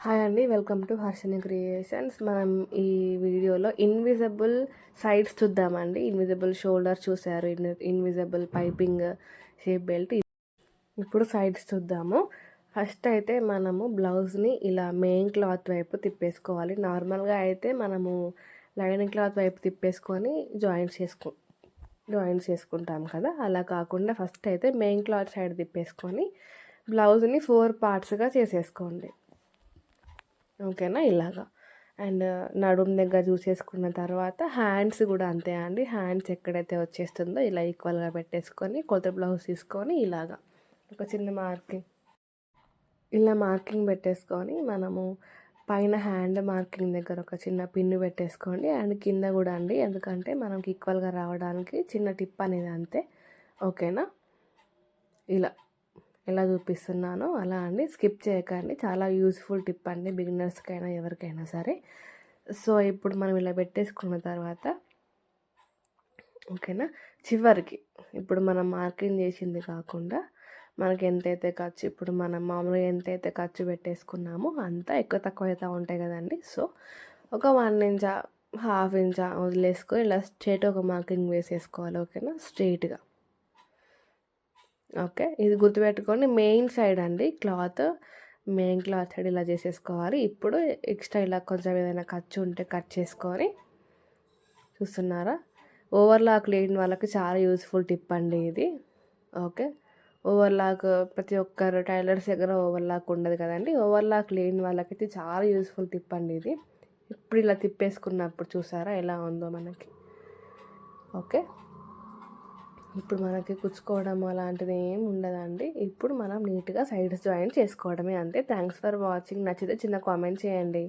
Hi అండి, welcome to Harshini creations. మనం ఈ వీడియోలో ఇన్విజిబుల్ సైడ్స్ చూద్దామండి. ఇన్విజిబుల్ షోల్డర్ చూసారు, ఇన్విజిబుల్ పైపింగ్ షేప్ బెల్ట్. ఇప్పుడు సైడ్స్ చూద్దాము. ఫస్ట్ అయితే మనము బ్లౌజ్ని ఇలా మెయిన్ క్లాత్ వైపు తిప్పేసుకోవాలి. నార్మల్గా అయితే మనము లైనింగ్ క్లాత్ వైపు తిప్పేసుకొని జాయింట్స్ చేసుకుంటాం కదా, అలా కాకుండా ఫస్ట్ అయితే మెయిన్ క్లాత్ సైడ్ తిప్పేసుకొని బ్లౌజ్ని 4 పార్ట్స్గా చేసేసుకోండి. ఓకేనా, ఇలాగా. అండ్ నడుము దగ్గర చూసేసుకున్న తర్వాత హ్యాండ్స్ కూడా అంతే అండి. హ్యాండ్స్ ఎక్కడైతే వచ్చేస్తుందో ఇలా ఈక్వల్గా పెట్టేసుకొని కొత్త బ్లౌజ్ తీసుకొని ఇలాగా ఒక చిన్న మార్కింగ్ పెట్టేసుకొని మనము పైన హ్యాండ్ మార్కింగ్ దగ్గర ఒక చిన్న పిన్ను పెట్టేసుకోండి. అండ్ కింద కూడా అండి, ఎందుకంటే మనకి ఈక్వల్గా రావడానికి చిన్న టిప్ అనేది అంతే. ఓకేనా, ఇలా ఎలా చూపిస్తున్నానో అలా అండి, స్కిప్ చేయకండి. చాలా యూస్ఫుల్ టిప్ అండి, బిగినర్స్కైనా ఎవరికైనా సరే. సో ఇప్పుడు మనం ఇలా పెట్టేసుకున్న తర్వాత ఓకేనా, చివరికి ఇప్పుడు మనం మార్కింగ్ చేసింది కాకుండా మనకి ఎంతైతే ఖర్చు, ఇప్పుడు మనం మామూలుగా ఎంతైతే ఖర్చు పెట్టేసుకున్నామో అంతా ఎక్కువ తక్కువ అయితే ఉంటాయి కదండి. సో ఒక 1 ఇంచా 1/2 ఇంచా వదిలేసుకొని ఇలా స్ట్రైట్ ఒక మార్కింగ్ వేసేసుకోవాలి. ఓకేనా, స్ట్రైట్గా. ఓకే, ఇది గుర్తుపెట్టుకోండి. మెయిన్ సైడ్ అండి, మెయిన్ క్లాత్ సైడ్ ఇలా చేసేసుకోవాలి. ఇప్పుడు ఎక్స్ట్రా ఇలా కొంచెం ఏదైనా ఖర్చు ఉంటే కట్ చేసుకొని, చూస్తున్నారా, ఓవర్లాక్ లేని వాళ్ళకి చాలా యూస్ఫుల్ టిప్ అండి ఇది. ఓకే, ఓవర్లాక్ ప్రతి ఒక్కరు టైలర్స్ దగ్గర ఓవర్లాక్ ఉండదు కదండి. ఓవర్లాక్ లేని వాళ్ళకైతే చాలా యూస్ఫుల్ టిప్ అండి ఇది. ఇప్పుడు ఇలా తిప్పేసుకున్నప్పుడు చూసారా ఎలా ఉందో మనకి. ఓకే, ఇప్పుడు మనకి కుచ్చుకోవడం అలాంటిది ఏం ఉండదండి. ఇప్పుడు మనం నీట్గా సైడ్స్ జాయిన్ చేసుకోవడమే అంతే. Thanks for watching. నచ్చితే చిన్న కామెంట్ చేయండి.